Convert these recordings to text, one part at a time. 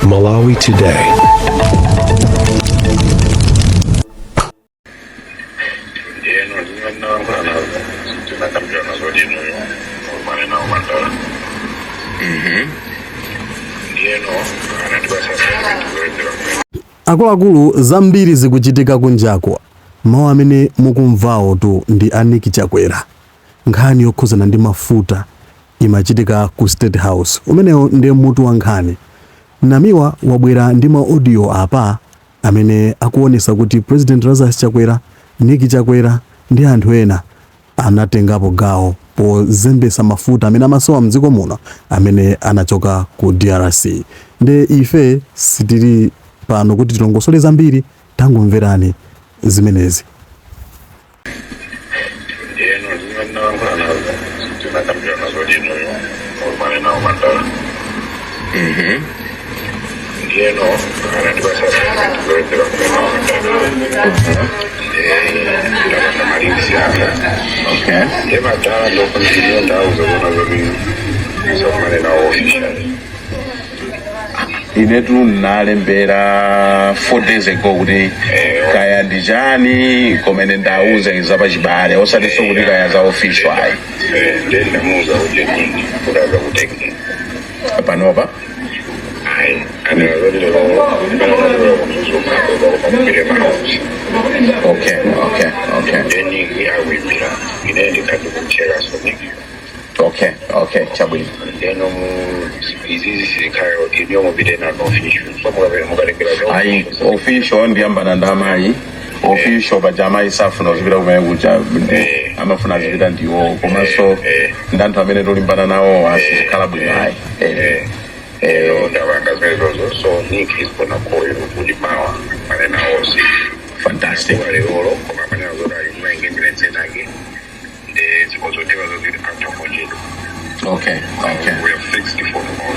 Malawi Today. Akuluakulu zambiri zikuchitika kunjakwa. Mawu amene mukumvawo tu ndi Aniki Chakwera. Nkhani yokhuzana ndi mafuta imachitika ku State House. Umenewo ndi mutu wa nkhani. Namiwa wabwera ndi ma audio apa amene akuonesa kuti President Lazarus Chakwera, Aniki Chakwera ndi anthu ena anatengapo gawo pozembesa mafuta amene amasowa mdziko muno amene anachoka ku DRC. Nde ife sitiri pano kuti tilongosole zambiri, tangomverani zimenezi. Inetu nalembera 4 days ago kuti kaya ndijani komene ndauze zapa chibale osatiso kuti kaya za official ayi ndenda muza uje nini kudaza kutekni panopa Okay, chabwino. Ndeno izizi sikayo ibyo mubide na official. So ayi official ndiyambana ndamayi. Official bajama isafuna zibira kumekuja amafuna zibira ndiwo komanso ndantu amene tolimbana nawo asikhala bwino ayi. Ndabanga zezo so Nick is gonna call you kuli mawa manena osi. Fantastic. Wale oro koma manena zora engagement again. Okay. We have fixed the phone call.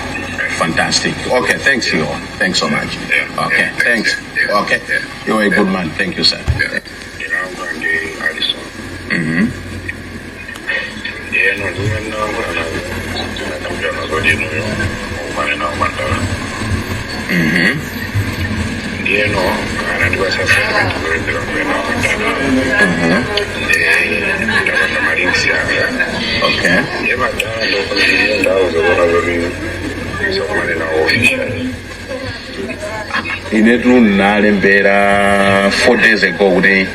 Fantastic. Okay, thanks you all. Thanks so much. Yeah. Okay, thanks. Yeah. Okay. Yeah. You're a good man. Thank you, sir. Yeah. Addison. Okay. Inetu nalembera 4 days ago kuti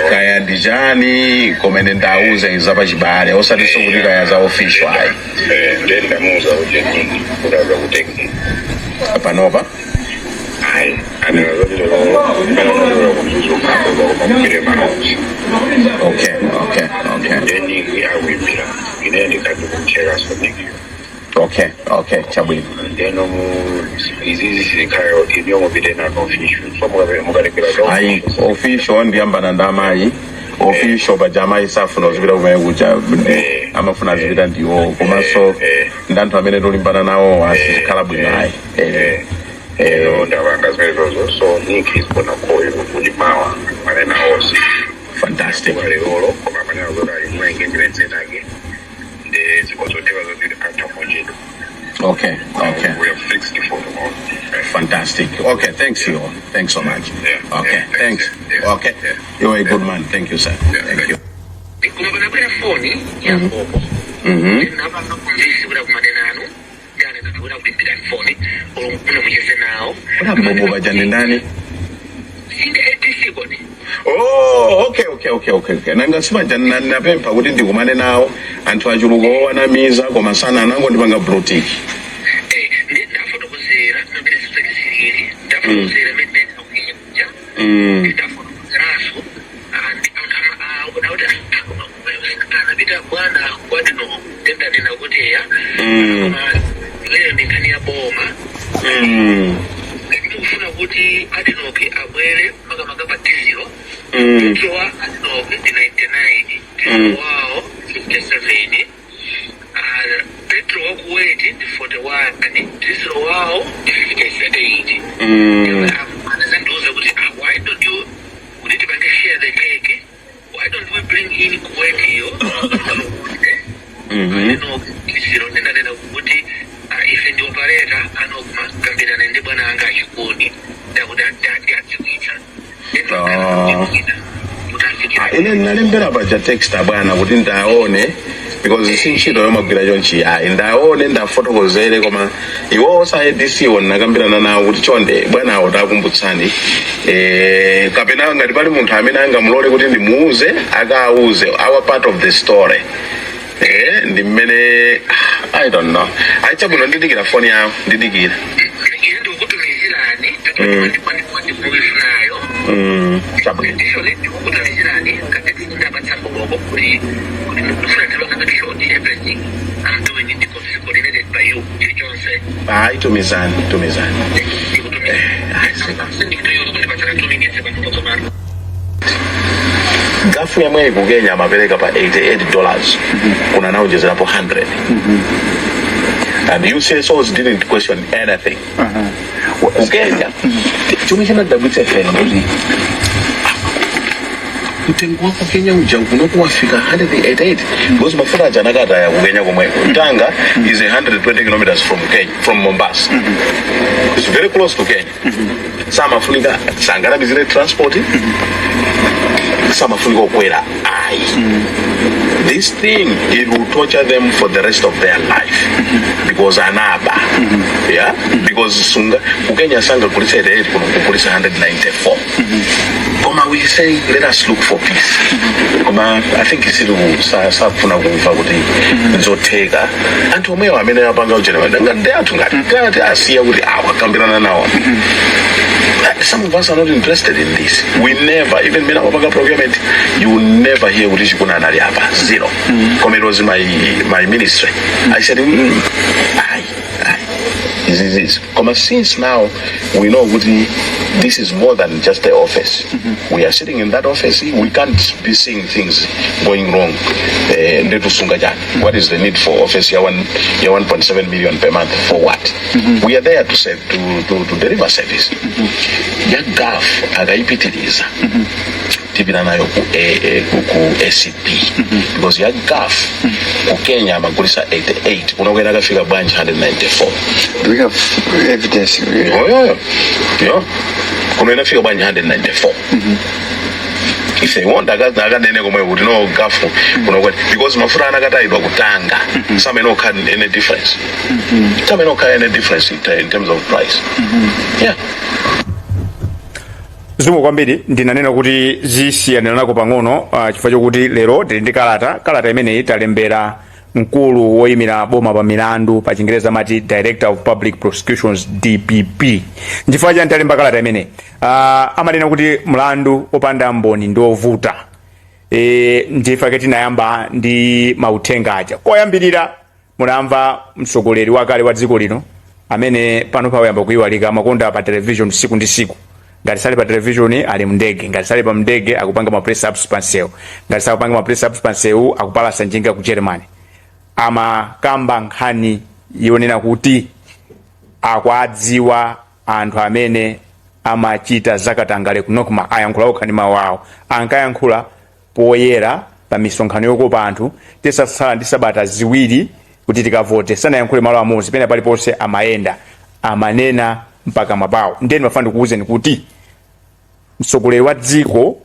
kaya ndijani komene ndauze zapa chibale osatiso kuti kaya za official ayi ndenda muza uje nini kudaza kutekni panopa Okay, chabwino. Ndeno izizi sikayo ibyo mubide na official. So mugalekera ayi official ndiyambana ndamayi. Official bajama isafuna zibira kumekuja amafuna zibira ndiwo komanso ndantu amene tolimbana nawo asikhala bwino ayi. Ndabanga zezo so Nick is gonna call you kuli mawa manena osi. Fantastic. Wale oro koma manena zora engagement again. Okay. We have fixed the phone call. Fantastic. Okay, thanks you all. Thanks so much. Yeah. Okay, Yeah. thanks. Yeah. Okay. Yeah. You're a good man. Thank you, sir. Yeah. Thank you. Kuna bana phone ya bobo. Naba ngakumvisi bura kumanenano. Jana tukura kulimbira phone. Olumuna mujeze nawo. Kuna bobo bajani ndani? Sinde ATC bone. Oh, okay. Nanga siba jana napempa kuti ndikumane nawo anthu achuluko wanamiza koma sana nango ndipanga brotiki. Ndafotokozera nambere zitsekisiri. Ndafotokozera mende akuja. Ndafotokozeraso anabita bwana kwadino tenda nina kuteya. Leo ndikani ya boma. Ndikufuna kuti adinoke abwere magabatiziro. Kiwa adinoke di 99. Wow, 57. Petro wakuweti 41. Diesel wow 58. Anazanduza kuti why don't you need to share the cake? Why don't we bring in Kuwait here? Diesel nenda kuti if the operator kambira nende bwana anga chikoni ndakuda ndati atsikuita ine nalembera baja text bwana kuti ndaone because sinchito yomagwira chonchi ayi ndaone ndafotokozere koma iwo osaedisiwo nakambirana nawo kuti chonde bwana awo takumbutsani kapena ngati pali munthu amene angamulole kuti ndimuuze akauze our part of the story ndi mmene I don't know achabuno ndidikira phone yawo ndidikira tumizani gafu ya mwe kugenya mapereka pa $88 kuna naonjezerapo 100 and you say souls didn't question anything kugenya chumwe chinadabwitsa fena kuti mtengo wako Kenya uja unokuwafika 188 because mafuta ajanakata ya kugenya komwe Tanga is 120 kilometers from Mombasa it's very close to Kenya sama afunika sangana bizile transport sama afunika okwera this thing it will torture them for the rest of their life because anaba yeah because sunga kugenya sanga kulisa 88 kulisa 194 koma we say let us look for peace koma I think isiru safuna kumva kuti nzoteka anthu omwe amene apanga ujena ngati anthu ngati asiya kuti akambirana nawo some of us are not interested in this. We never, even when I procurement, you will never hear what is going on at zero. Come it was my ministry. I said, since now we know this is more than just the office. We are sitting in that office. We can't be seeing things going wrong. What is the need for office? You're 1.7 million per month for what? We are there to serve, to deliver service. Ya gaf agaipitiliza tibina nayo ku SCP because ya gaf ku Kenya amagulisa 88 kunokwenda kafika branch 194. Do we have evidence? Yeah. Kunokwenda fika branch 194. If they want akanene komwe kuti no gaf kunokwenda because mafuta anakataidwa kutanga some no can any difference. Some no can any difference in terms of price. Yeah. Zumu kwambiri ndinanena kuti zisiyanirako pang'ono chifukwa chokuti lero tili ndi kalata imeneyi talembera mkulu woyimira boma pa milandu pa Chingereza mati Director of Public Prosecutions DPP. Chifukwa chani talemba kalata imeneyi amanena kuti mlandu opanda mboni ndi ovuta ndifake tinayamba ndi mauthenga aja koyambirira munamva mtsogoleri wakale wa dziko lino amene pano pawayamba kuyiwalika makonda pa television siku ndi siku. Ngati sali pa television ali mndege, ngati sali pa mndege akupanga ma press ups panseu, ngati sali kupanga ma press ups panseu akupalasa njinga ku Germany. Ama kamba nkhani yonena kuti akwadziwa anthu amene amachita zakatangale kunokuma ayankhula okhani mawawo ankayankhula poyera pa misonkhano yokopa anthu tisasala ndi sabata ziwiri kuti tikavote sanayankhule malo amodzi pena paliponse amayenda amanena mpaka mabawo. Ndeni mafandi kuuzeni kuti mtsogoleri wa dziko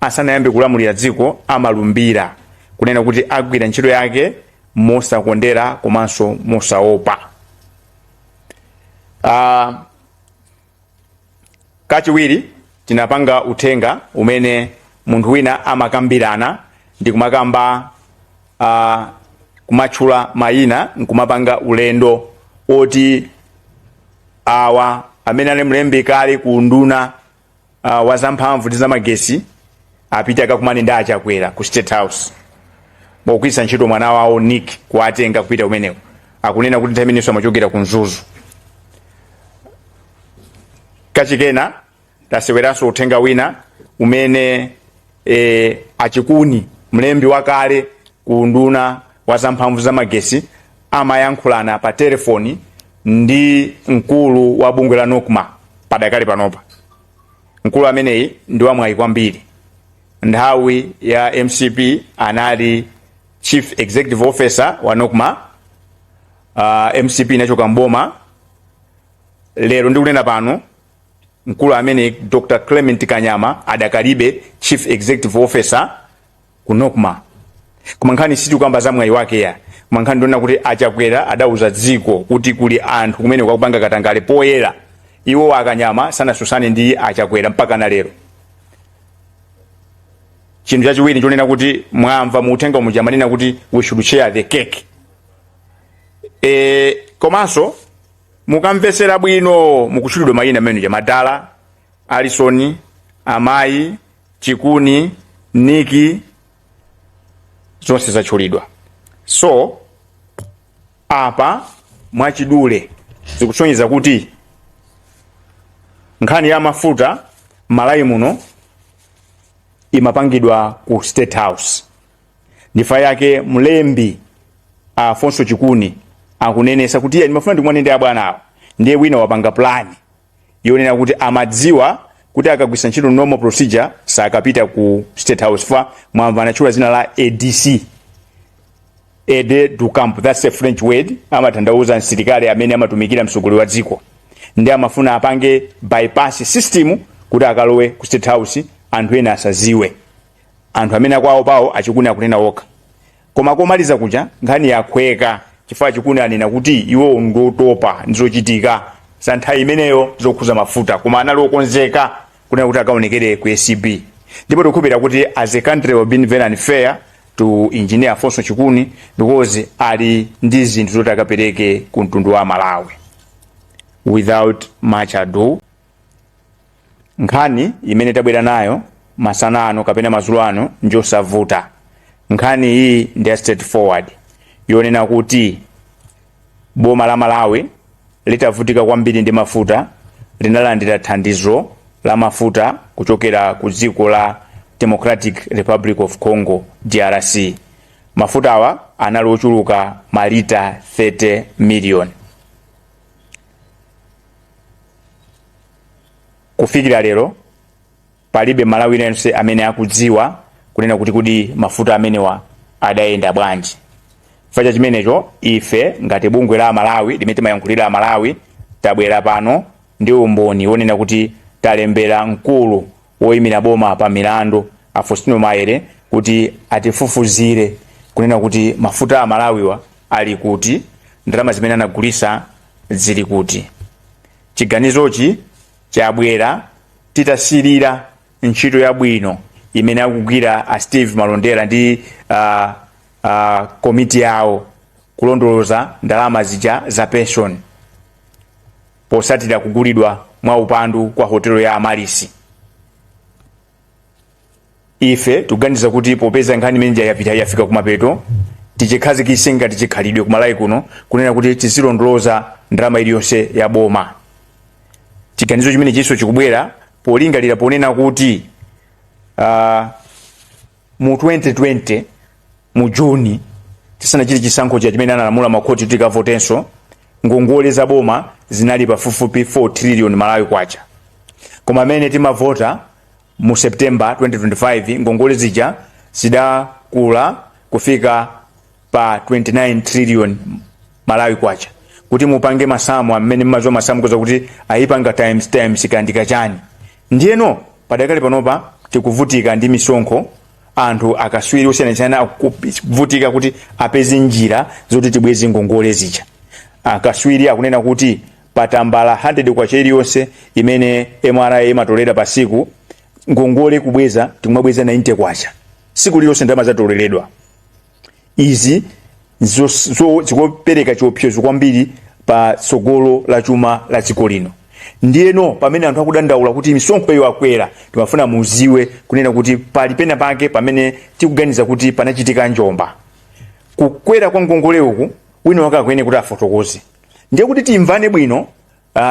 asanayambe kulamulira dziko amalumbira kunena kuti agwira ntchito yake mosakondera komanso mosaopa. Kachiwiri tinapanga uthenga umene munthu wina amakambirana ndi kumakamba kumatchula mayina nkumapanga ulendo oti awa amene ali mlembi kale ku nduna wa zamphamvu ndi zamagesi apita akakumane ndi achakwera ku State House bokwisa ntchito mwana wawo Nick kuatenga kupita umenewo akunena kuti nthawi amachokera ku Nzuzu. Kachikena taseweranso uthenga wina umene achikuni mlembi wakale ku nduna wa zamphamvu zamagesi amayankhulana pa telefoni ndi mkulu wa bungwe la Nokma padakali panopa. Mkulu ameneyi ndi wamwayi kwambiri. Nthawi ya MCP anali Chief Executive Officer wa Nokma, MCP inachoka mboma lero ndikunena pano mkulu amene Dr. Clement Kanyama adakalibe chief executive officer ku NOCMA. Koma nkhani situ kamba za mwayi wake ya. Koma nkhani ndona kuti Achakwera adauza dziko kuti kuli anthu kumene kwakupanga katangale poyera. Iwo Akanyama sanasusane ndi Achakwera mpaka na lero. Chinthu chachiwiri chonena kuti mwamva muuthenga muja manena kuti we should share the cake. Komanso mukamvesera bwino mukutchulidwa mayina amene ja Madala, Alison, Amayi, Chikuni, Niki, zonse zatchulidwa. So apa mwachidule zikusonyeza kuti nkhani ya mafuta Malawi muno imapangidwa ku State House. Ndifa yake mlembi Afonso Chikuni akunenesa kuti ya nimafuna ndimwanende abwana awo ndiye wina wapanga plani yonena kuti amadziwa kuti akagwisa ntchito normal procedure sakapita ku State House fa mwamva anachula zina la ADC, aide du camp, that's a French word, amatanthauza msilikali amene amatumikira msogolero wa dziko. Ndi amafuna apange bypass system kuti akalowe ku State House anthu ena asaziwe, anthu amene akwawo pawo Achikuni akunena okha. Koma komaliza kuja nkhani yakweka chifukwa Chikuni anena kuti iwo ndotopa ndizochitika za nthawi imeneyo zokhuza mafuta, koma anali okonzeka kunena kuti akaonekere ku ACB. Ndipo tikukhulupirira kuti as a country we have been very unfair to engineer Afonso Chikuni because ali ndi zinthu zoti akapereke ku mtundu wa Malawi. Without much ado, nkhani imene tabwera nayo masana ano kapena madzulo ano njosavuta. Nkhani hii ndi straightforward yonena kuti boma la Malawi litavutika kwambiri ndi mafuta linalandira thandizo la mafuta kuchokera ku dziko la Democratic Republic of Congo DRC. Mafuta awa anali ochuluka malita 30 million. Kufikira lero palibe Malawi yense amene akudziwa kunena kuti kudi mafuta amenewa adayenda bwanji. Facha chimenecho ife ngati bungwe la Malawi limene timayankhulira Malawi tabwera pano ndi umboni wonena kuti talembera mkulu woyimira boma pa milandu Faustino Maere kuti atifufuzire kunena kuti mafuta a Malawiwa ali kuti, ndalama zimene anagulisa zili kuti. Chiganizochi chabwera titasirira ntchito yabwino imene akugwira a Steve Malondera ndi komiti yawo kulondoloza ndalama zija za pension posatira kugulidwa mwa upandu kwa hotelo ya Amalisi. Ife tuganiza kuti popeza nkhani imene yafika kumapeto tichikhazikitse ngati chikhalidwe ku Malawi kuno kunena kuti tizilondoloza ndalama iliyonse ya boma. Chiganizo chimene chiso chikubwera polingalira ponena kuti mu 2020 mu Juni tisanachite chisankho cha chimene analamula makhoti kuti kavotenso ngongole za boma zinali pafupifupi 4 trillion Malawi kwacha. Koma amene timavota mu September 2025 ngongole zija zidakula kufika pa 29 trillion Malawi kwacha. Kuti mupange masamu amene mmazo masamu koza kuti ayipanga times ikandika chani. Ndiyeno padakali panopa tikuvutika ndi misonkho, anthu akaswiri osiyanasiyana kuvutika kuti apeze njira zoti tibweze ngongole zija. Akaswiri akunena kuti patambala 100 kwa cheri yonse imene MRA imatolera pasiku, ngongole kubweza tikumabweza 90 kwacha. Siku liyonse ndalama zatoleredwa. Izi zikopereka chiopsezo kwambiri pa tsogolo la chuma la dziko lino. Ndiyeno pamene anthu akudandaula kuti misonkho iyo akwera, timafuna muziwe kunena kuti pali pena pake pamene tikuganiza kuti panachitika njomba. Kukwera kwa ngongole uku wina wakakwene kuti afotokoze. Ndiye kuti timvane bwino,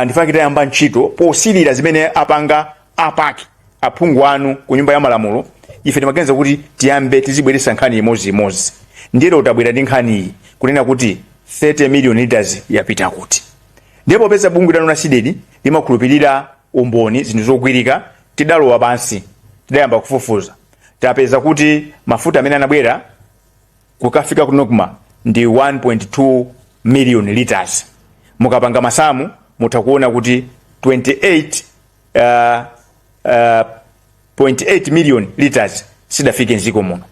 ndifuna kitayamba ntchito posirira zimene apanga apaki aphungu anu ku nyumba ya malamulo. Ife timaganiza kuti tiyambe tizibweresa nkhani imodzi. Ndiyero utabwera ndi nkhani iyi kunena kuti 30 million liters yapita kuti. Ndipo pesa bungwe lanu la sidedi limakhulupirira umboni zinthu zogwirika, tidalowa pansi tidayamba kufufuza tapeza kuti mafuta amene anabwera kukafika ku NOCMA ndi 1.2 million liters. Mukapanga masamu mutakuona kuti 28 million liters sidafike mdziko muno.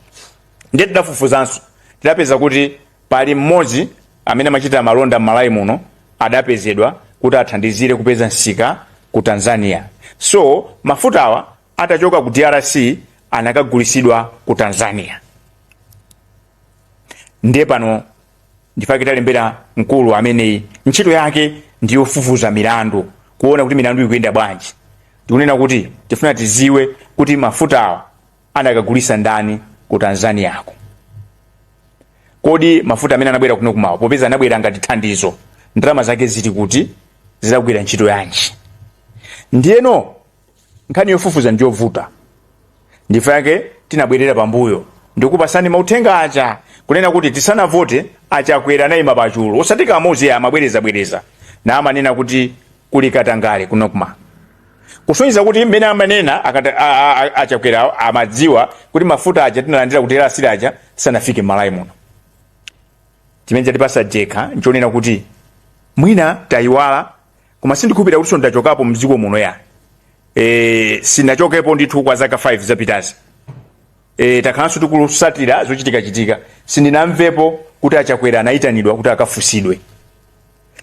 Ndiye tidafufuzanso tidapeza kuti pali mmodzi amene amachita malonda m'Malawi muno adapezedwa kuti athandizire kupeza nsika ku Tanzania. So mafutawa atachoka ku DRC anakagulisidwa ku Tanzania. Ndiye pano ndifake talembera mkulu amene ntchito yake ndiyo kufufuza milandu, kuona kuti milandu ikuyenda bwanji. Tikunena kuti tifuna tiziwe kuti mafutawa anakagulisa ndani ku Tanzania yako. Kodi mafuta amene anabwera kuno kumawa popeza anabwera ngati thandizo, ndalama zake ziti kuti zidagwira ntchito yanji. Ndiyeno nkhani yofufuza ndiyovuta, ndifake tinabwerera pambuyo ndikupasani mauthenga aja kunena kuti tisanavote achakwera nayi mapachulo osatika amozi amabwereza na amanena kuti kuli katangale kuno kuma. Kusonyeza kuti mmene amanena achakwera amadziwa kuti mafuta aja tinalandira kuti asili aja sanafike m'Malawi muno. Chimene tipasa jekha nchonena kuti mwina tayiwala koma sindikupita kuti ndachokapo mdziko muno ya. Sinachokepo ndithu kwa zaka 5 zapitazi. Takhanso tikulusatira zochitika sindinamvepo kuti achakwera anayitanidwa kuti akafusidwe.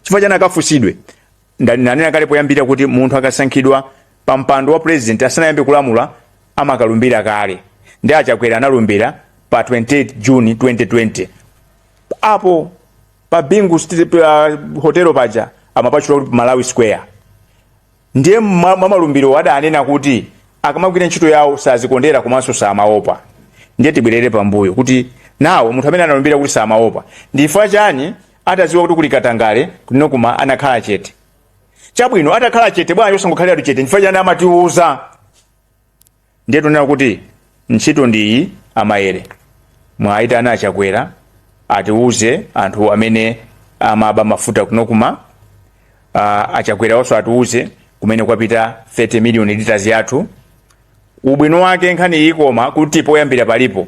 Chifukwa chana akafusidwe ndanena kale poyambira kuti munthu akasankhidwa pa mpando wa president asanayambe kulamula amakalumbira kale. Ndi achakwera analumbira pa 28 June 2020 apo pa Bingu hotelo paja amapachula kuti Malawi Square. Ndiye mamalumbiro adanena kuti akamagwira ntchito yawo sazikondera komanso samaopa. Ndiye tibwerere pambuyo kuti nawo munthu amene analumbira kuti samaopa ndifa chani ataziwa kuti kuli katangale kuno kuma anakhala chete. Chabwino atakhala chete bwana yosangokhalira chete ndifa chani amatiuza. Ndiye tunena kuti ntchito ndiyi amayere mwaita ana achakwera atiuze anthu amene amaba mafuta kuno kuma achakwera also atiuze kumene kwapita 30 million liters yathu. Ubwino wake nkhani ikoma kuti poyambira palipo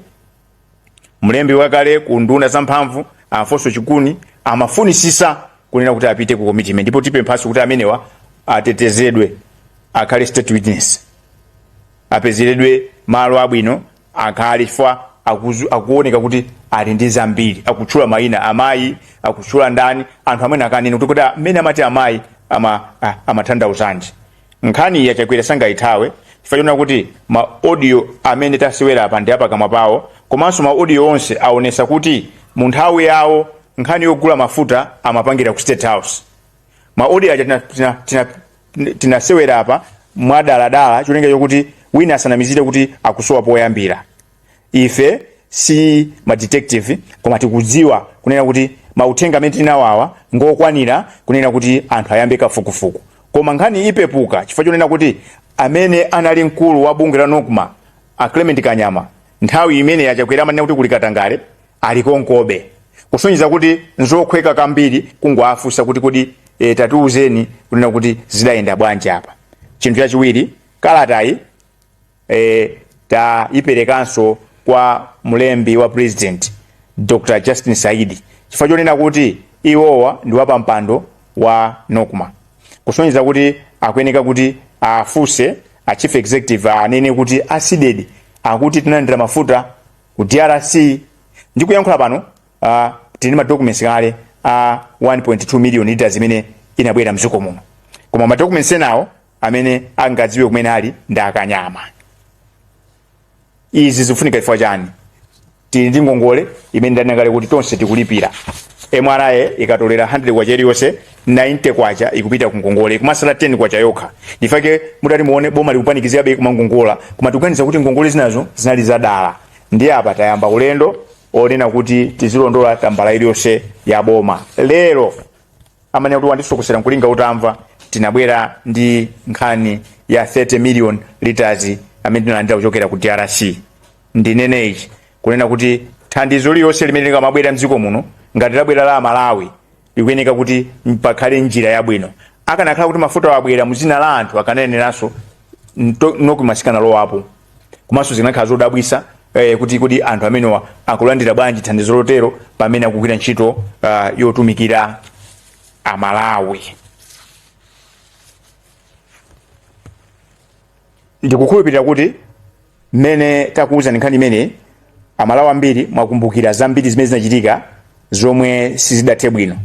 mlembi wakale ku nduna zamphamvu Afonso Chikuni amafunisisa kunena kuti apite ku commitment, ndipo tipemphaso kuti amenewa atetezedwe akhale state witness, apezeredwe malo abwino akhale chifukwa akuoneka kuti ali ndi zambiri, akutchula mayina amayi, akutchula ndani anthu amene akanena kuti amene amati amayi amathandauzanji. Nkhani yachakwera sangayithawe chifukwa kuti ma audio amene tasiwera apa ndi apakamwa pawo komanso ma audio onse aonesa kuti mu nthawi yawo nkhani yogula mafuta amapangira ku State House. Ma audio aja tinasewera apa mwadaladala cholinga chokuti wina asanamizire kuti akusowa poyambira. Ife si ma detective koma tikudziwa kunena kuti mauthenga amene tinawawa ngokwanira kunena kuti anthu ayambe kafukufuku. Koma nkhani ipepuka chifukwa chonena kuti amene anali mkulu wa bunge la Nokma Clement Kanyama nthawi imene yachakwera amanena kuti kuli katangale ali konkobe, kusonyeza kuti nzokhweka kambiri kungwafusa kuti kodi tatiuzeni kunena kuti zidayenda bwanji apa. Chinthu chachiwiri kalatayi iperekanso kwa mlembi wa president Dr. Justin Saidi chifukwa chonena kuti iwowa ndi wapampando wa Nokma, kusonyeza kuti akuyeneka kuti afuse a chief executive anene kuti asidedi akuti tinalandira mafuta ku DRC. Ndikuyankhula pano tili ma documents kale 1.2 million liters imene inabwera mdziko muno, koma ma documents enawo amene angadziwe kumene ali ndakanyama. Izi zifunika chifukwa chani? Tili ndi ngongole imene ndanena kale kuti tonse tikulipira. MRA ikatolera 100 kwacha iliyonse 90 kwacha ikupita ku ngongole, kumasala 10 kwacha yokha. Ndifake mutati muone boma likupanikizira be kumangongola koma tikuganiza kuti ngongole zinazo zinali zadala. Ndi apa tayamba ulendo onena kuti tizilondola tambala iliyonse ya boma. Lero amene kuti wandisokosera nkulinga utamva tinabwera ndi nkhani ya 30 million liters amene tinalandira kuchokera ku DRC. Ndinene ichi kunena kuti thandizo liyonse limene likamabwera mdziko muno ngati labwera la Malawi likuyeneka kuti pakhale njira yabwino. Akanakhala kuti mafuta wabwera muzina la anthu akaneneranso nokumasikana lowapo komanso zinakhala zodabwisa kuti anthu amenewa akulandira bwanji thandizo lotero pamene akugwira ntchito yotumikira Amalawi. ndikukhulupirira kuti mmene takuuza nkhani imene amalawi ambiri mwakumbukira zambiri zimene zinachitika zomwe sizidathe bwino.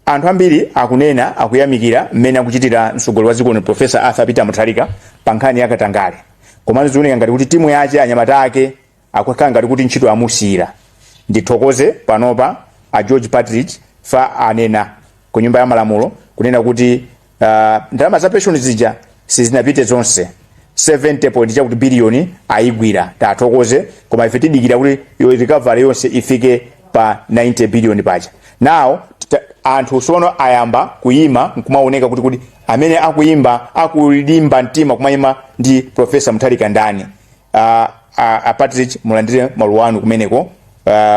Anthu ambiri akunena akuyamikira mmene akuchitira mtsogoleri wa dziko Professor Arthur Peter Mutharika pa nkhani ya Katangale, komanso zikuoneka ngati kuti timu yace anyamata ake akukhala ngati kuti ntchito amusiyira. Ndithokoze panopa a George Partridge fa anena ku nyumba ya malamulo kunena kuti ndalama za pension zija sizinapite zonse 70 billion ayigwira. Tathokoze, koma ife tidikira kuti recovery yonse ifike pa 90 billion paja. Now anthu sono ayamba kuyima nkumaoneka kuti amene akuyimba akulimba mtima kumayima ndi Professor Mutharika ndani. Partridge mulandire malu wanu kumeneko,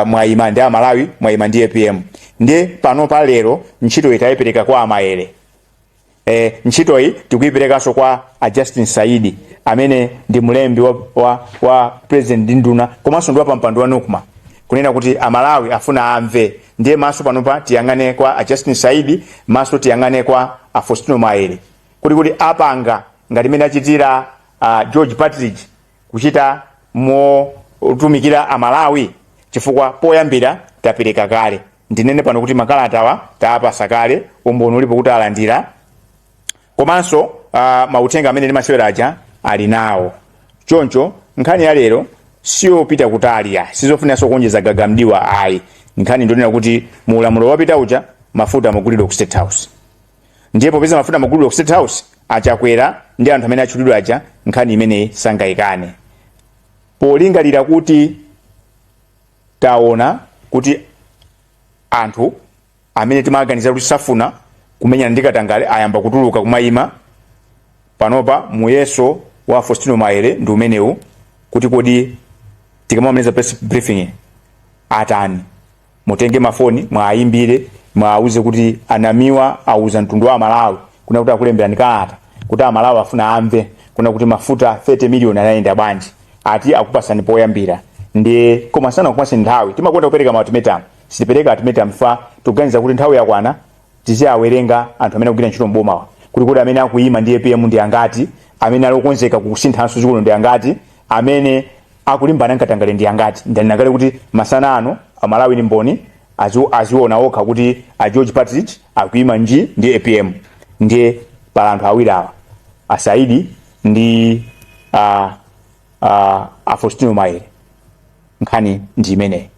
mwayima ndi Amalawi, mwayima ndi APM. Ndiye pano pa lero ntchito itayipereka kwa Amaere. Ntchito iyi tikuyiperekanso kwa Justin Saidi amene ndi mlembi wa President Nduna komanso ndi wa mpando wa Nukma, kunena kuti Amalawi afuna amve. Ndiye maso panopa tiyangane kwa Justin Saidi, maso tiyangane kwa Faustino Maere kuti apanga ngati mene achitira George Partridge kuchita utumikira Amalawi, chifukwa poyambira tapereka kale. Ndinene pano kuti makalatawa taapasa kale, umboni ulipo kuti alandira, komanso mautenga amene ndimaseweraja ali nawo. Choncho nkhani ya lero siyopita kutali, sizofunaso kuonjeza gagamdiwa ayi. Nkhani ndonena kuti muulamulo wapita uja mafuta amagulidwa ku State House. Ndiye popeza mafuta amagulidwa ku State House achakwera ndi anthu amene achulidwa aja, nkhani imene sangayikane. Polingalira kuti taona kuti anthu amene timaganiza kuti safuna kumenyana ndi Katangale ayamba kutuluka kumayima panopa muyeso wa Faustino Maere ndi umenewu kuti kodi tikamamaliza press briefing atani mutenge mafoni mwaimbire mwauze kuti anamiwa auza mtundu wa Malawi kuna kuti akulembera ndikalata kuti Amalawi afuna amve kuna kuti mafuta 30 million anaenda banji ati akupasani poyambira. Ndiye koma sana kupasa nthawi timakonda kupereka ultimatum, sitipereka ultimatum fa tuganiza kuti nthawi yakwana tiziawerenga anthu amene akugwira ntchito mboma kuti amene akuyima ndi APM ndi angati, amene alokonzeka kusinthanso dziko ndi angati, amene akulimbana Katangale ndi angati. Ndanakale kuti masana ano Amalawi ni mboni aziona okha kuti a George Partridge akuyima ndi APM. Ndiye pala anthu awiri awa Saidi ndi Faustino Maere. Nkhani ndi imene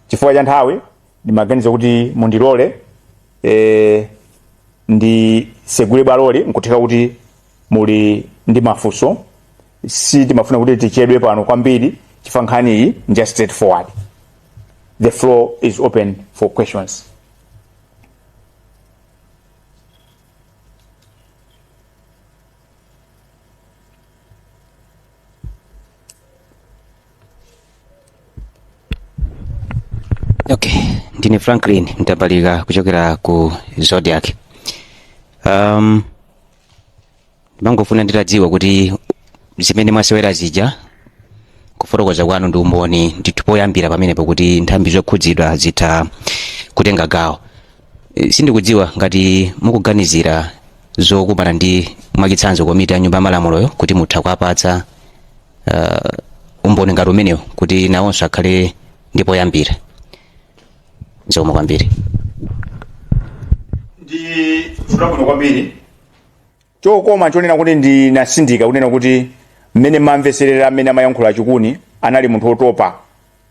chifukwa cha nthawi ndimaganiza kuti mundilole ndi segule balole nkutheka kuti muli ndi mafunso, si timafuna kuti tichedwe pano kwambiri chifukwa nkhani iyi just straightforward. The floor is open for questions. Okay, ndine Franklin Mtabalika kuchokera ku Zodiac. Mangofuna nditadziwa kuti zimene mwasewera zija kufotokoza kwanu ndi umboni ndithu poyambira pamenepo kuti nthambi zokhudzidwa zitha kutenga gawo. Sindikudziwa ngati mukuganizira zokumana ndi mwachitsanzo komiti ya nyumba ya malamuloyo kuti mutha kuapatsa umboni ngati umenewo kuti nawonso akhale ndi poyambira. Nzoma kwambiri. Ndi furakuno kwambiri. Chokoma chonena kuti ndinasindika kunena kuti mmene mamveserera amene amayankhula achikuni anali munthu otopa,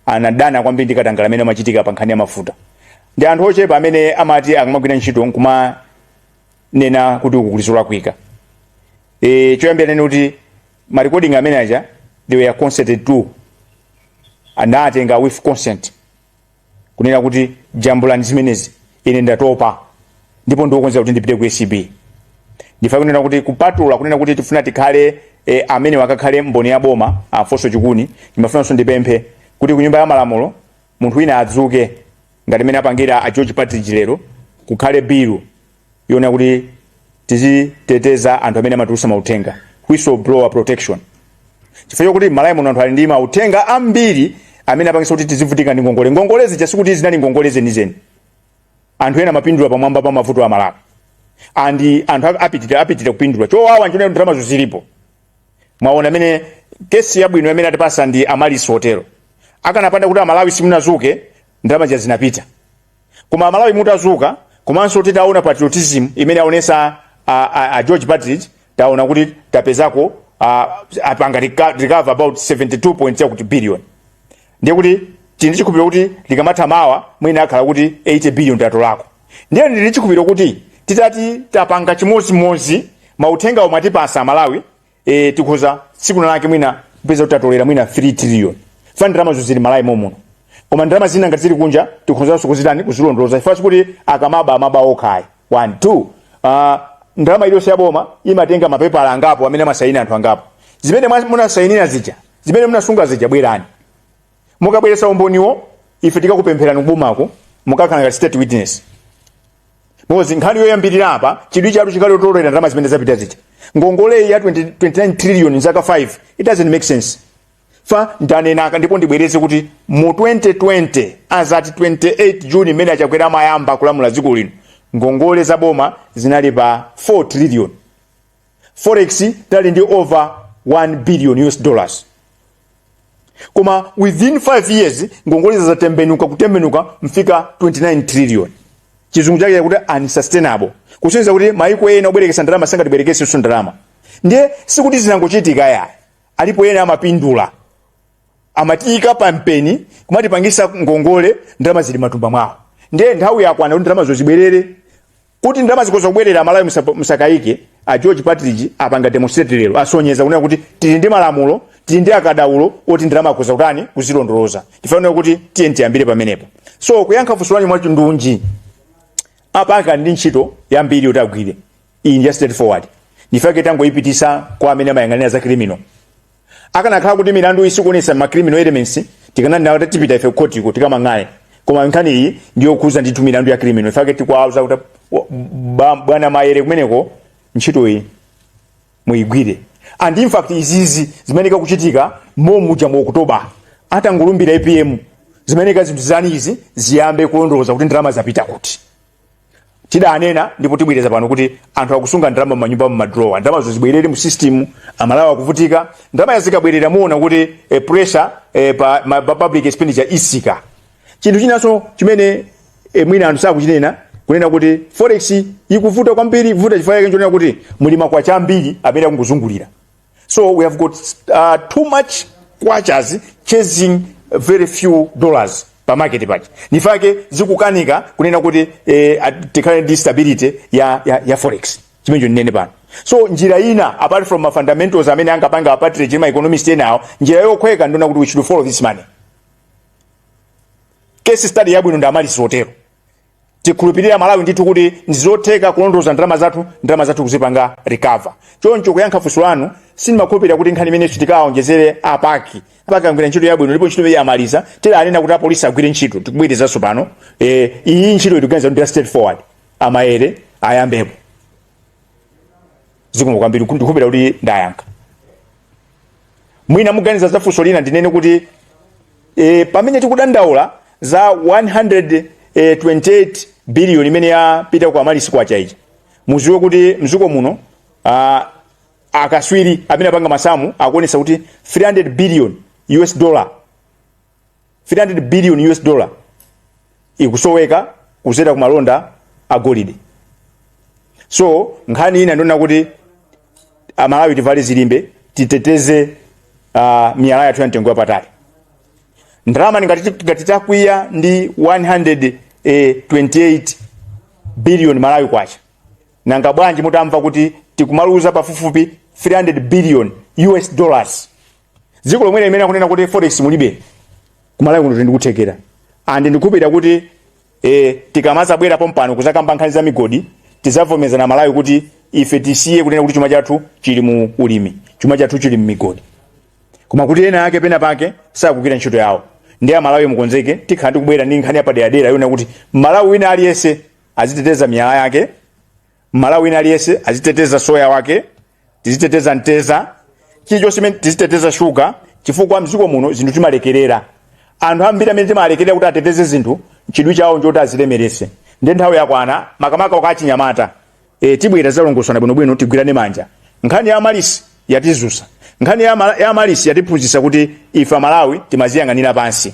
anadana kwambiri ndi Katangale amene amachitika pa nkhani ya mafuta. Ndi anthu ochepa amene amati akamagwira ntchito nkuma nena kuti ukukulizula kwika. Choyambira nene kuti ma recording amene aja they were consented to, anatenga with consent kunena kuti jambulani zimenezi ine ndatopa ndipo ndiokonza kuti ndipite ku ACB. Ndifa kunena kuti kupatula kunena kuti tifuna tikhale amene wakakhale mboni ya boma afoso chikuni, ndimafunanso ndipemphe kuti ku nyumba ya malamulo munthu wina adzuke ngati mene apangira a George Partridge lero kukhale bill yona kuti tiziteteza anthu amene amatulusa mauthenga, whistleblower protection. Chifukwa kuti Malawi muno anthu ali ndi mauthenga ambiri amene apangisa kuti tizivutika ndi ngongolezi chasikuti zinali ngongolezi nizeni. Anthu ena mapindula pamwamba pa mavuto a Malawi. Andi anthu apitira kupindula. Chowawa nchonera ndalama zilipo. mwaona amene kesi yabwino amene atipasa ndi Amalisi Hotelo. Akanapanda kuti Amalawi simunazuke ndalama zinapita. Koma Amalawi mutazuka komanso titaona patriotism imene aonesa a George Partridge, taona kuti tapezako apanga recover about 72.2 billion. Ndiye kuti tindi chikupiro kuti likamatamawa mwina akhala kuti 80 billion tatolako. Ndiye ndi chikupiro kuti titati tapanga chimodzimodzi mauthenga omwe atipasa Amalawi tikhoza tsiku lake mwina kupeza kuti tatolera mwina 3 trillion. Fani ndalama zozili Malawi momuno. Koma ndalama zina ngati zili kunja tikhozanso kuzitani kuzilondoza. Ifasi kuti amaba okhayi. 1 2 ndalama iliyonse yaboma imatenga mapepala angapo amene amasaini anthu angapo. Zimene munasayinira zija, zimene munasunga zija bwerani. Mukabweresa umboniwo ife tikakupempherani kubomako mukakhala ngati state witness. Mozi nkhani yoyambirira apa chidwi chatu chikali tolera ndalama zimene zapita zija. Ngongole ya 29 trillion zaka 5 it doesn't make sense. Fa ndanena ndipo ndibwereze kuti mu 2020 azati 28 June imene achakwera mayamba kulamula dziko lino ngongole za boma zinali pa 4 trillion. Forex tali ndi over 1 billion US dollars. Koma within 5 years ngongole kutembenuka mfika 29 trillion. Chizungu chake kuti unsustainable. Kusonyeza kuti maiko ena obwerekesa ndalama sanga tiberekese ndalama. Ndiye sikuti zinangochitika ya. Alipo ena amapindula. Amatika pampeni kumatipangisa ngongole ndalama zili matumba mwawo. Ndiye nthawi yakwana kuti ndalama zozibwerere. Kuti ndalama zikoza kubwerera Amalawi musakaike, a George Partridge apanga demonstrate lero asonyeza kunena kuti tili ndi malamulo, tili ndi akadaulo oti ndalama akoza kutani kuzilondoloza. Tifanira kuti TNT ambire pamenepo. So kuyankha funso lanu mwacho ndunji. Apaka ndi ntchito yambiri kuti agwire. Iyi ndi straightforward. Ndifake tangoyipitisa kwa amene amayang'anira za criminal. Akanakhala kuti milandu isikuonesa ma criminal elements tikananena kuti tipita ife court iko tikamang'ale. Koma nkhani iyi ndiyo kuza ndithu milandu ya criminal. Ifake tikwauza kuti bwana Maere kumeneko ntchito iyi muigwire. And in fact izizi zimeneka kuchitika momuja mu Oktoba atangulumbira IPM zimeneka zinthu zani izi ziyambe kulondoloza kuti ndalama zapita kuti. Tidanena ndipo tibwereza pano kuti anthu akusunga ndalama manyumba mu drawer. Ndalama zozibwerere mu system Amalawi akuvutika. Ndalama yazikabwerera muona kuti pressure pa public expenditure isika. Chinthu chinanso chimene mwina anthu sakuchinena kunena kuti forex ikuvuta kwambiri ivuta chifukwa chake nchonena kuti mulima kwa chambiri amene akunguzungulira. So we have got too much watchers chasing very few dollars pa market page. Nifake zikukanika kunena kuti tikhale ndi stability ya forex. Chimenecho nene pano. So njira ina apart from fundamentals amene angapanga Partridge ma economist enawo njira yokhweka ndona kuti we should follow this money. Case study yabwino ndi Amalisi Hotelo. Tikhulupirira Malawi ndithu kuti ndizotheka kulondoza ndalama zathu kuzipanga recover. Choncho kuyankha funso lanu sindimakhulupirira kuti nkhani imene tikaonjezere apaki ngwira ntchito yabwino ndipo ntchito iyi amaliza tilanena kuti apolisi agwire ntchito tikubwerezaso pano iyi ntchito ituganiza ndi straightforward Amaere ayambepo zikomo kwambiri ndikhulupirira kuti ndayankha. Mwina muganiza za funso lina ndinene kuti pamene tikudandaula za 128 billion imene yapita kwa Amalisi kwa chaichi muziwe kuti mzuko muno akaswiri amene apanga masamu akuonesa kuti 300 billion US dollar 300 billion US dollar ikusoweka kuzera kumalonda agolide. So nkhani ina ndona kuti Amalawi tivale zilimbe titeteze miyala yathu yantengo yapatali. Ndalama ngati takwiya ndi 128 billion Malawi kwacha. Nanga bwanji mutamva kuti tikumaluza pafupifupi 300 billion US dollars. Dziko lomwe limene akunena kuti forex mulibe kumalawi kuno ndikuthekera. And ndikupita kuti tikamaza bwera pompano kuzakamba nkhani za migodi tizavomeza na Malawi kuti ife tisiye kunena kuti chuma chathu chili mu ulimi, chuma chathu chili mu migodi. Koma kuti ena yake pena pake sakugwira ntchito yawo. Ndiye Malawi mukonzeke tikhandi kubwera ndi nkhani yapadera yona kuti Malawi wina aliyese aziteteza miyala yake, Malawi wina aliyese aziteteza soya wake, tiziteteza nteza, chilichonse tiziteteza sugar, chifukwa mziko muno zinthu timalekerera. Anthu ambiri amene timalekerera kuti ateteze zinthu chidwi chawo njoti azilemerese. Ndiye nthawi yakwana makamaka okachinyamata tibwera zalongosana bwinobwino tigwirane manja. Nkhani ya Amalisi yatizusa. nkhani ya malisi yatiphunzitsa kuti ife Malawi timaziyang'anira pansi,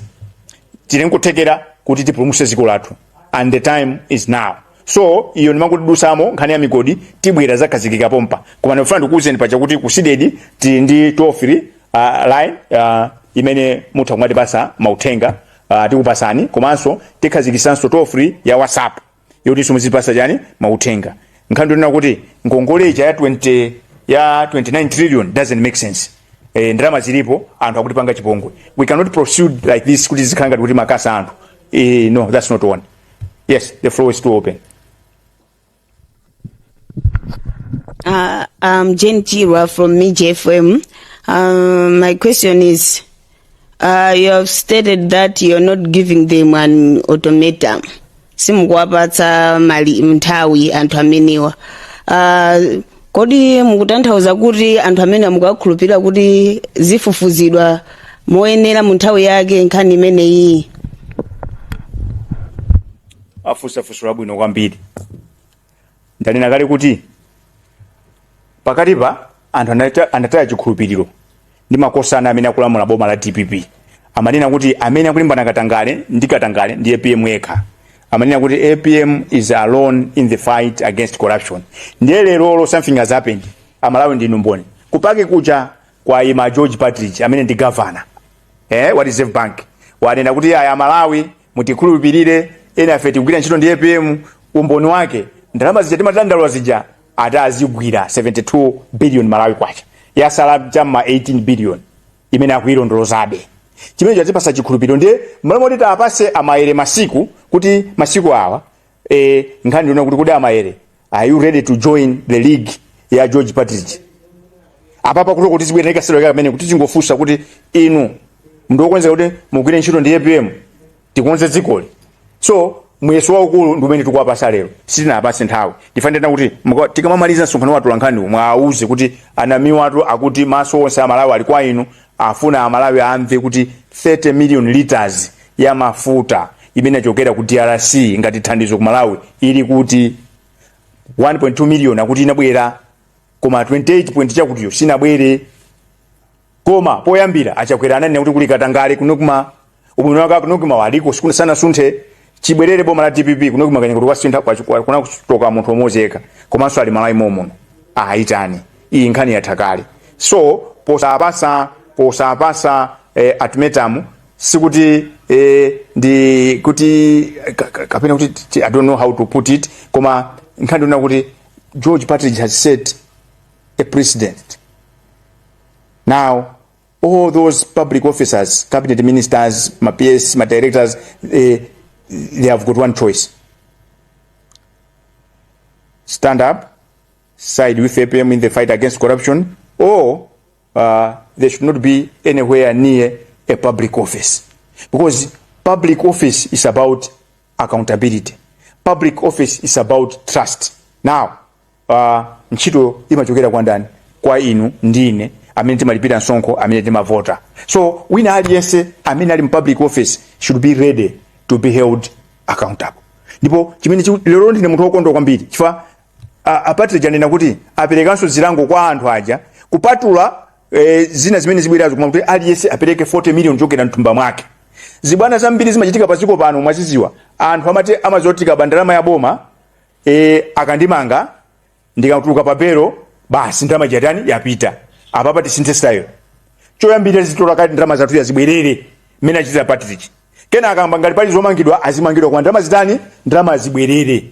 tili nkuthekera kuti tipulumutse dziko lathu, and the time is now. So iyo ndimakutidusamo nkhani ya migodi tibwera zakhazikika pompa, koma ndifuna ndikuwuzeni pacha kuti kusidedi tili ndi toll free line imene mutha kumatipasa mauthenga tikupasani, komanso tikhazikisanso toll free ya WhatsApp yoti simuzipasa chani mauthenga. Nkhani ndionena kuti ngongoleja ya 29 trillion doesn't make sense. Ndalama zilipo anthu akutipanga chipongwe. We cannot proceed like this kuti zikhanga kuti makasa anthu. No, that's not one. Yes, the floor is still open. I'm Jane Chirwa from Miji FM. My question is, you have stated that you're not giving them an automatum. Simukwapatsa mali mnthawi anthu amenewa. Kodi mukutanthauza kuti anthu amene mukakhulupirira kuti zifufuzidwa moyenera mu nthawi yake nkhani imeneyi? Afusa bwino kwambiri. Ndanena kale kuti pakatipa anthu anataya chikhulupiriro ndi makosana amene akulamula boma la DPP. Amanena kuti amene akulimbana katangale ndi APM yekha. Amanena kuti APM is alone in the fight against corruption. Ndiye lero something has happened. Amalawi ndi numboni. Kupake kucha kwa ima George Patrick amene ndi governor wa Reserve Bank. Wanena kuti aya Malawi mutikhulupirire ena afe tigwira ntchito ndi APM, umboni wake ndalama zija timatandalwa zija atazigwira 72 billion Malawi kwacha. Yasala chama 18 billion imene akuilondolozabe. Chimene chatipasa chikhulupiriro ndiye malamu kuti apase amaere masiku kuti masiku awa nkhani ndiona kuti kudi amaere, are you ready to join the league ya George Patrick? Apapa kuti kuti zibwera ikasero kamene kuti tingofusa kuti inu mndu okwenza kuti mugwire ntchito ndi APM tikonze dzikoli. So muyeso waukulu ndi umene tikuwapasa lero, sitinapase nthawi. Ndifanira kuti tikamamaliza msonkhano wathu lankhani mwauze kuti anamiwa atu akuti maso onse Amalawi ali kwa inu, afuna Amalawi amve kuti 30 million liters ya mafuta imene achokera ku DRC ngati thandizo ku Malawi ili kuti 1.2 million akuti inabwera, koma 28 point chakutiyo sinabwere. Koma poyambira achakwera ananena kuti kuli katangale kunokuma ubwino wake kunokuma waliko sikuna sana sunthe chibwerere boma la DPP kunokuma kanya kuti kwasintha kuna kutoka munthu omozeka, komanso ali Malawi momo aitani iyi nkhani yathakale. So posapasa ultimatum sikuti ndi kuti kapena kuti I don't know how to put it, koma nkhani ndona kuti George Patrick has set a precedent. Now all those public officers, cabinet ministers, my PS, my directors, they have got one choice: stand up, side with APM in the fight against corruption, or they should not be anywhere near a public office, because public office is about accountability. Public office is about trust. Now ntchito imachokera kwa ndani? Kwa inu ndine amene timalipira nsonko, amene timavota. So wina aliyense amene ali public office should be ready to be held accountable. Ndipo chimene lero ndine munthu wokondwa kwambiri chifukwa Patrick anena kuti aperekanso zilango kwa anthu aja kupatula zina zimene zibwerazo, koma kuti aliyense apereke 40 million chokera mthumba mwake. Zibwana zambiri zimachitika paziko pano mwaziziwa anthu amati amazotika bandalama ya boma akandimanga ndikatuluka papero basi ndalama jatani yapita. Apapa tisinthe style. Choyambira zitola kati ndalama zathu yazibwerere mena chiza Patrick. Kena akamba ngati pali zomangidwa azimangidwa kwa ndalama zitani ndalama zibwerere.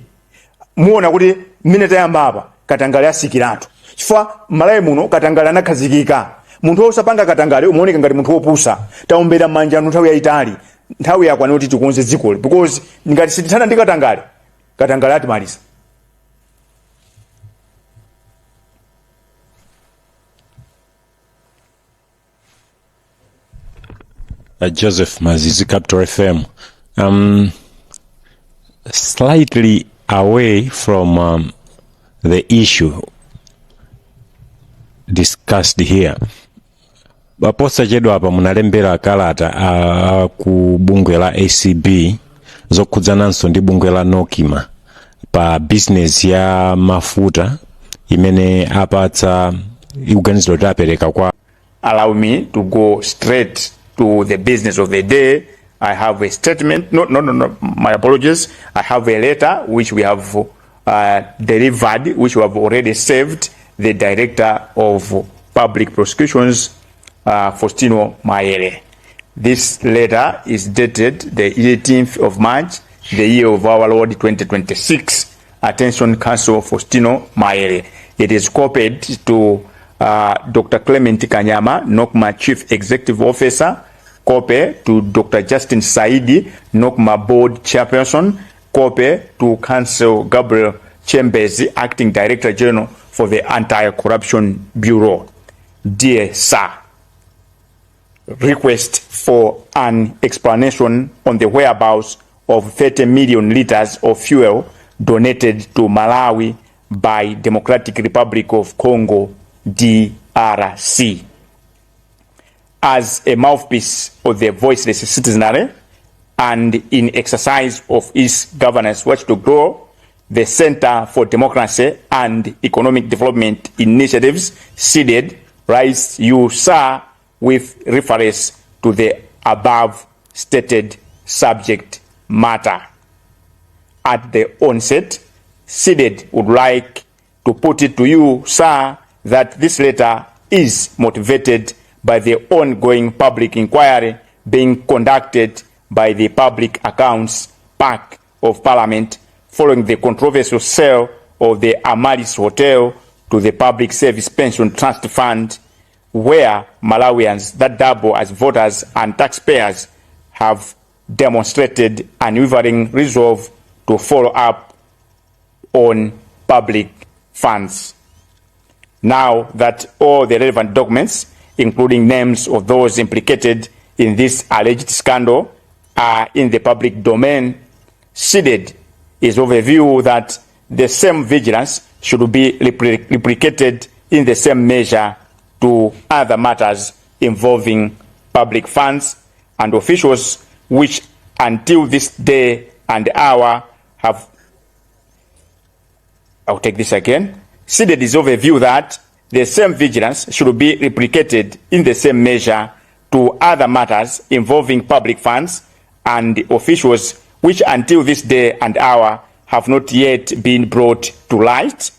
Muona kuti mine tayamba apa katangale asikiratu. Chifukwa Malawi muno katangale anakhazikika. Munthu osapanga katangale umuoneka ngati munthu opusa. Taombera manja nthawi yaitali. Nthawi yakwana kuti tikonze dzikoli, because ngati sitithana ndi katangale atimaliza. Joseph Mazizi, Capital FM. Slightly away from the issue discussed here. Baposa chedu hapa munalembera kalata ku bungwe la ACB zokudzananso ndi bungwe la Nokima pa business ya mafuta imene apatsa iuganiziro tapereka kwa allow me to go straight to the business of the day. I have a statement. No, my apologies. I have a letter which we have delivered, which we have already served the Director of Public Prosecutions, Faustino Mayele. This letter is dated the 18th of March, the year of our Lord 2026. Attention, Counsel Faustino Mayele. It is copied to Dr. Clement Kanyama, NOCMA Chief Executive Officer, copy to Dr. Justin Saidi, NOCMA Board Chairperson, copy to Counsel Gabriel Chambers, Acting Director General for the Anti-Corruption Bureau. Dear Sir, request for an explanation on the whereabouts of 30 million liters of fuel donated to Malawi by Democratic Republic of Congo, DRC. As a mouthpiece of the voiceless citizenry and in exercise of its governance watchdog role, the Center for Democracy and Economic Development Initiatives, CDED, writes you, sir, with reference to the above stated subject matter. At the onset, CDED would like to put it to you, sir, that this letter is motivated by the ongoing public inquiry being conducted by the Public Accounts Pack of Parliament following the controversial sale of the Amaris Hotel to the Public Service Pension Trust Fund, where Malawians that double as voters and taxpayers have demonstrated unwavering resolve to follow up on public funds. Now that all the relevant documents, including names of those implicated in this alleged scandal, are in the public domain, CDED is of a view that the same vigilance should be replicated in the same measure to other matters involving public funds and officials which until this day and hour have... I'll take this again. CDED is of a view that the same vigilance should be replicated in the same measure to other matters involving public funds and officials which until this day and hour have not yet been brought to light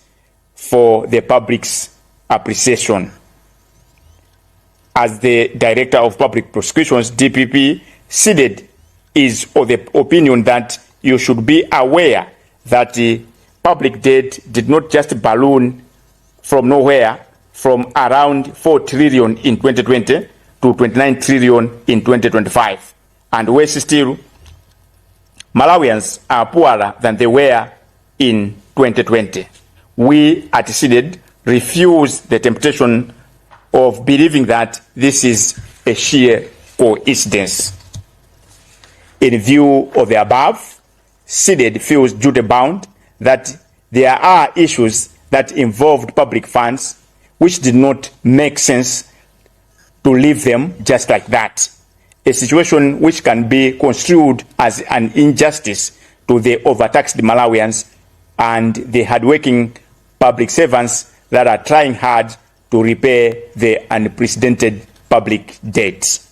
for the public's appreciation. As the Director of Public Prosecutions, DPP, CDED is of the opinion that you should be aware that the public debt did not just balloon from nowhere, from around 4 trillion in 2020 to 29 trillion in 2025. And worse still, Malawians are poorer than they were in 2020. We at CDED refuse the temptation of believing that this is a sheer coincidence. In view of the above, CDED feels duty-bound that there are issues that involved public funds which did not make sense to leave them just like that. A situation which can be construed as an injustice to the overtaxed Malawians and the hardworking public servants that are trying hard to repay the unprecedented public debt.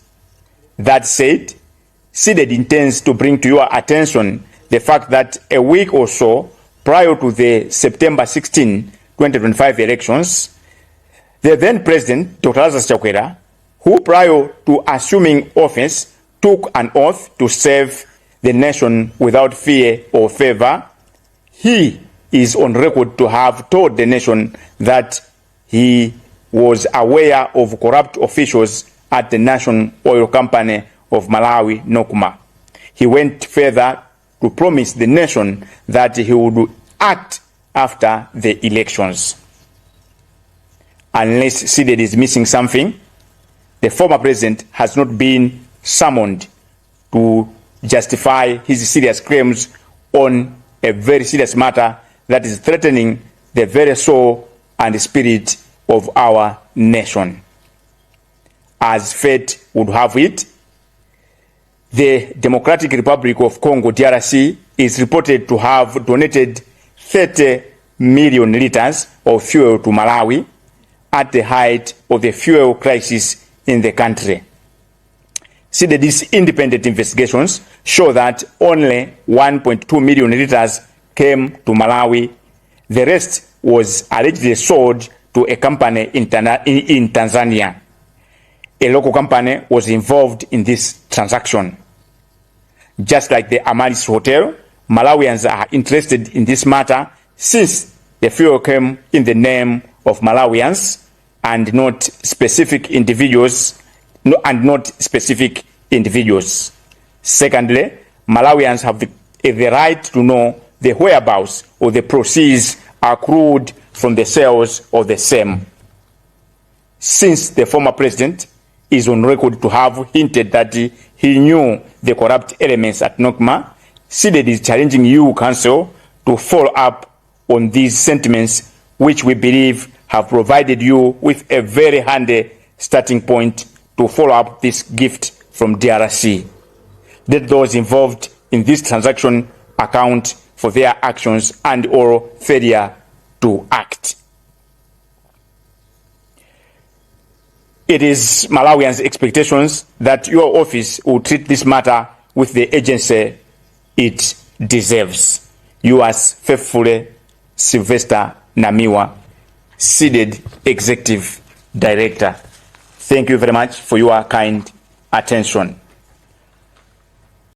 That said, CDED intends to bring to your attention the fact that a week or so prior to the September 16, 2025 elections, the then President, Dr. Lazarus Chakwera, who prior to assuming office took an oath to serve the nation without fear or favor, he is on record to have told the nation that he was aware of corrupt officials at the National Oil Company of Malawi, NOCMA. He went further to promise the nation that he would act after the elections. Unless CDED is missing something, the former president has not been summoned to justify his serious claims on a very serious matter that is threatening the very soul and spirit of our nation. As fate would have it, the Democratic Republic of Congo, DRC, is reported to have donated 30 million liters of fuel to Malawi at the height of the fuel crisis in the country. CDD's independent investigations show that only 1.2 million liters came to Malawi. The rest was allegedly sold to a company in Tanzania. A local company was involved in this transaction. Just like the Amaris Hotel, Malawians are interested in this matter since the fuel came in the name of Malawians and not specific individuals. Secondly, Malawians have the right to know the whereabouts of the proceeds accrued from the sales of the same. Since the former president is on record to have hinted that he knew the corrupt elements at NOCMA, CDD is challenging you, Council, to follow up on these sentiments, which we believe have provided you with a very handy starting point to follow up this gift from DRC. Let those involved in this transaction account for their actions and or failure to act. It is Malawians' expectations that your office will treat this matter with the agency it deserves. Yours faithfully, Sylvester Namiwa, seated Executive Director. Thank you very much for your kind attention.